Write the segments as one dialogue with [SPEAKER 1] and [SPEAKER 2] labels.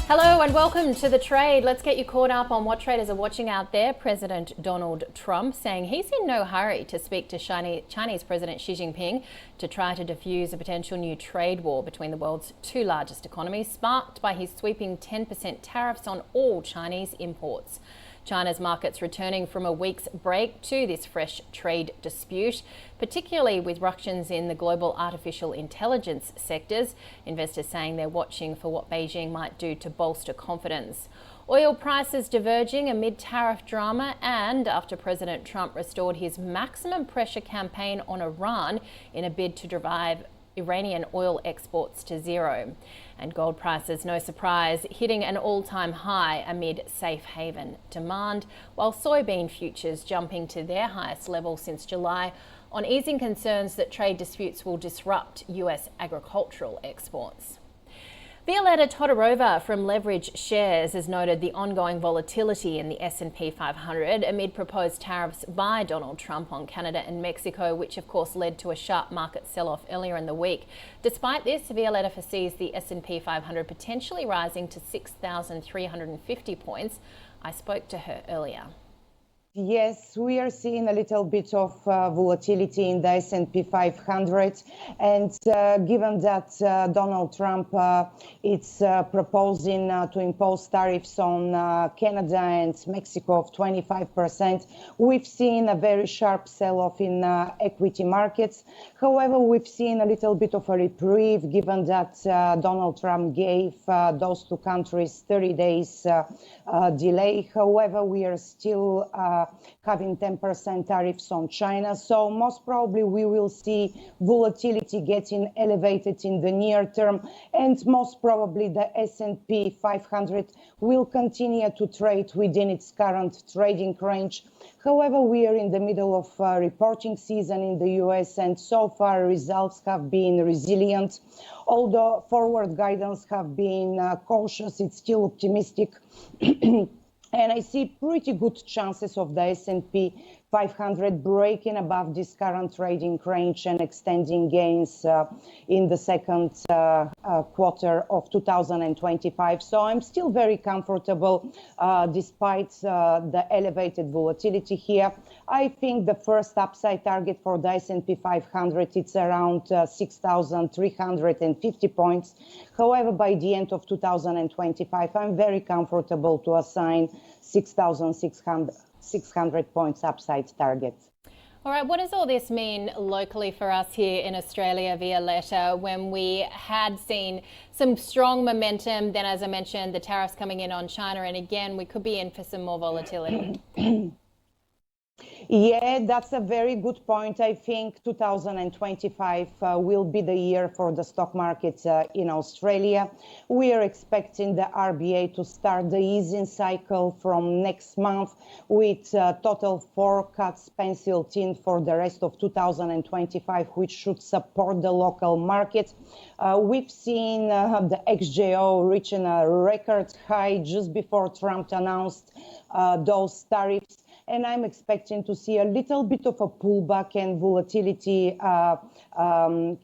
[SPEAKER 1] Hello and welcome to The Trade. Let's get you caught up on what traders are watching out there. President Donald Trump saying he's in no hurry to speak to Chinese President Xi Jinping to try to defuse a potential new trade war between the world's two largest economies, sparked by his sweeping 10% tariffs on all Chinese imports. China's markets returning from a week's break to this fresh trade dispute, particularly with ructions in the global artificial intelligence sectors. Investors saying they're watching for what Beijing might do to bolster confidence. Oil prices diverging amid tariff drama and after President Trump restored his maximum pressure campaign on Iran in a bid to drive Iranian oil exports to zero. And gold prices, no surprise, hitting an all-time high amid safe haven demand, while soybean futures jumping to their highest level since July on easing concerns that trade disputes will disrupt US agricultural exports. Violetta from Leverage Shares has noted the ongoing volatility in the S&P 500 amid proposed tariffs by Donald Trump on Canada and Mexico, which of course led to a sharp market sell-off earlier in the week. Despite this, Violetta foresees the S&P 500 potentially rising to 6,350 points. I spoke to her earlier.
[SPEAKER 2] Yes, we are seeing a little bit of volatility in the S&P 500, and given that Donald Trump is proposing to impose tariffs on Canada and Mexico of 25%, we've seen a very sharp sell-off in equity markets. However, we've seen a little bit of a reprieve given that Donald Trump gave those two countries 30 days delay. However, we are still having 10% tariffs on China. So most probably we will see volatility getting elevated in the near term, and most probably the S&P 500 will continue to trade within its current trading range. However, we are in the middle of reporting season in the US, and so far results have been resilient. Although forward guidance have been cautious, it's still optimistic. And I see pretty good chances of the S&P 500 breaking above this current trading range and extending gains in the second quarter of 2025. So I'm still very comfortable despite the elevated volatility here. I think the first upside target for the S&P 500, it's around 6,350 points. However, by the end of 2025, I'm very comfortable to assign 6,600 points upside target.
[SPEAKER 1] All right, what does all this mean locally for us here in Australia, Violetta, when we had seen some strong momentum, then as I mentioned, the tariffs coming in on China, and again, we could be in for some more volatility?
[SPEAKER 2] Yeah, that's a very good point. I think 2025 will be the year for the stock market in Australia. We are expecting the RBA to start the easing cycle from next month with total 4 cuts penciled in for the rest of 2025, which should support the local market. We've seen the XJO reaching a record high just before Trump announced those tariffs. And I'm expecting to see a little bit of a pullback and volatility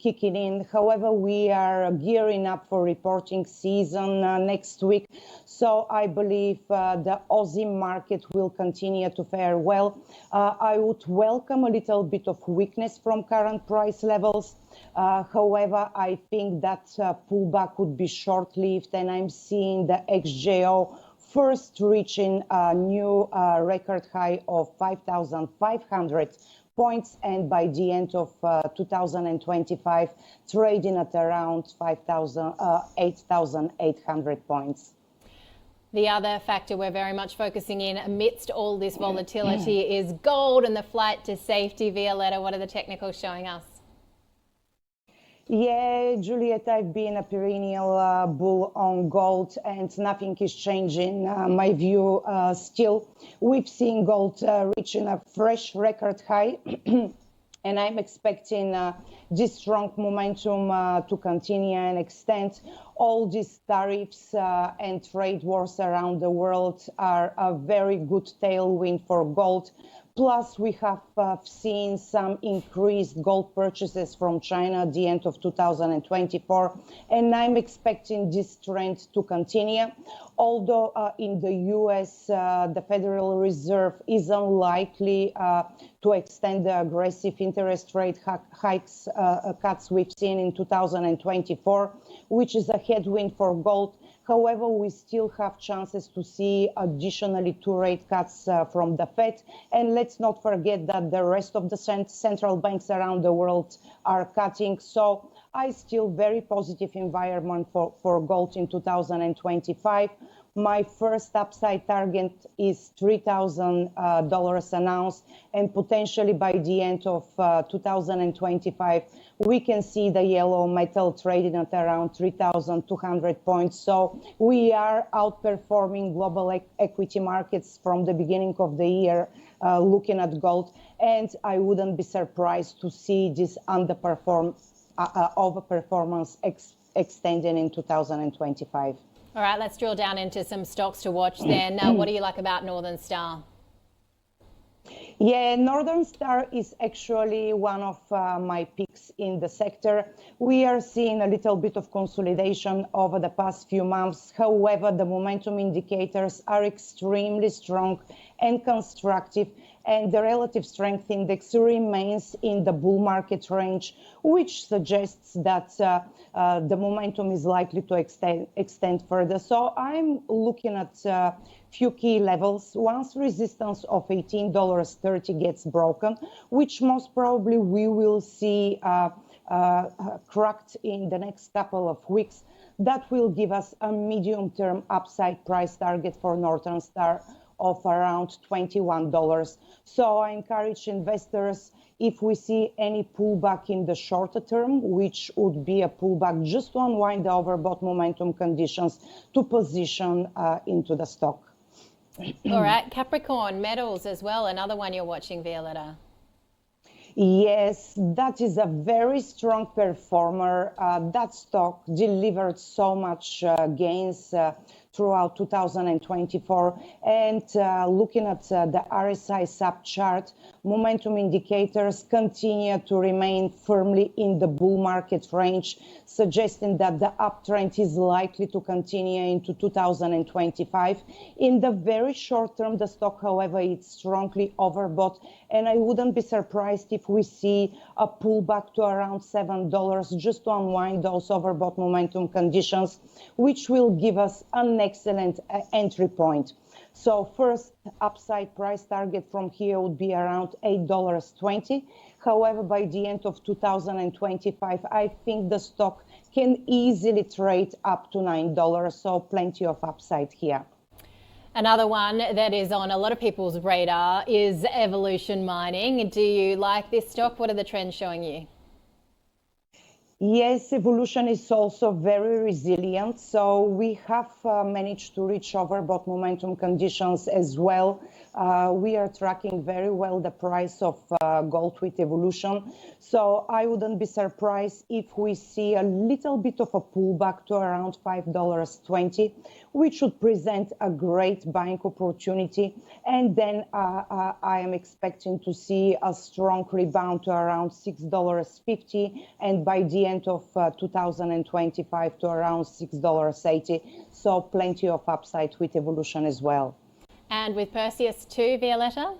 [SPEAKER 2] kicking in. However, we are gearing up for reporting season next week. So I believe the Aussie market will continue to fare well. I would welcome a little bit of weakness from current price levels. However, I think that pullback would be short-lived, and I'm seeing the XJO first reaching a new record high of 5,500 points, and by the end of 2025, trading at around 8,800 points.
[SPEAKER 1] The other factor we're very much focusing in amidst all this volatility is gold and the flight to safety. Violetta, what are the technicals showing us?
[SPEAKER 2] Yeah, Juliet, I've been a perennial bull on gold, and nothing is changing my view still. We've seen gold reaching a fresh record high, and I'm expecting this strong momentum to continue and extend. All these tariffs and trade wars around the world are a very good tailwind for gold. plus we have seen some increased gold purchases from China at the end of 2024, and I'm expecting this trend to continue. Although in the US, the Federal Reserve is unlikely to extend the aggressive interest rate hikes cuts we've seen in 2024, which is a headwind for gold. However, we still have chances to see additionally 2 rate cuts from the Fed. And let's not forget that the rest of the central banks around the world are cutting. So I still very positive environment for gold in 2025. My first upside target is $3,000 an ounce, and potentially by the end of 2025, we can see the yellow metal trading at around 3,200 points. So we are outperforming global equity markets from the beginning of the year, looking at gold, and I wouldn't be surprised to see this overperformance extending in 2025.
[SPEAKER 1] All right, let's drill down into some stocks to watch then. What do you like about Northern Star?
[SPEAKER 2] Yeah, Northern Star is actually one of my picks in the sector. We are seeing a little bit of consolidation over the past few months. However, the momentum indicators are extremely strong and constructive, and the relative strength index remains in the bull market range, which suggests that the momentum is likely to extend further. So I'm looking at few key levels. Once resistance of $18.30 gets broken, which most probably we will see cracked in the next couple of weeks, that will give us a medium-term upside price target for Northern Star of around $21. So I encourage investors, if we see any pullback in the shorter term, which would be a pullback just to unwind the overbought momentum conditions, to position into the stock.
[SPEAKER 1] All right, Capricorn Metals as well, another one you're watching, Violetta.
[SPEAKER 2] Yes, that is a very strong performer. That stock delivered so much gains throughout 2024. And looking at the RSI sub-chart, momentum indicators continue to remain firmly in the bull market range, suggesting that the uptrend is likely to continue into 2025. In the very short term, the stock, however, is strongly overbought, and I wouldn't be surprised if we see a pullback to around $7 just to unwind those overbought momentum conditions, which will give us an excellent entry point. So first upside price target from here would be around $8.20. However, by the end of 2025, I think the stock can easily trade up to $9, so plenty of upside here.
[SPEAKER 1] Another one that is on a lot of people's radar is Evolution Mining. Do you like this stock? What are the trends showing you?
[SPEAKER 2] Yes, Evolution is also very resilient. So we have managed to reach overbought momentum conditions as well. We are tracking very well the price of gold with Evolution. So I wouldn't be surprised if we see a little bit of a pullback to around $5.20, which would present a great buying opportunity. And then I am expecting to see a strong rebound to around $6.50, and by the end of 2025 to around $6.80. So plenty of upside with Evolution as well.
[SPEAKER 1] And with Perseus too, Violetta?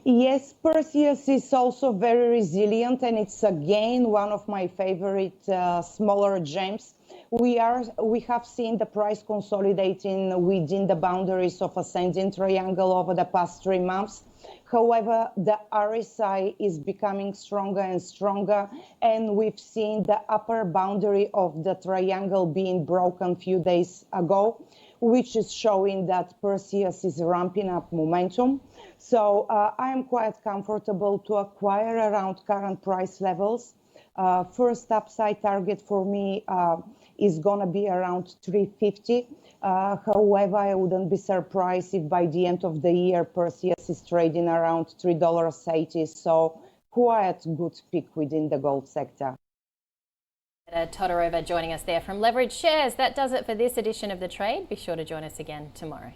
[SPEAKER 2] Yes, Perseus is also very resilient, and it's again one of my favorite smaller gems. We have seen the price consolidating within the boundaries of ascending triangle over the past 3 months. However, the RSI is becoming stronger and stronger, and we've seen the upper boundary of the triangle being broken a few days ago, which is showing that Perseus is ramping up momentum. So I am quite comfortable to acquire around current price levels. First upside target for me is going to be around $3.50. However, I wouldn't be surprised if by the end of the year, Perseus is trading around $3.80. So quite good pick within the gold sector.
[SPEAKER 1] Todorova joining us there from Leverage Shares. That does it for this edition of The Trade. Be sure to join us again tomorrow.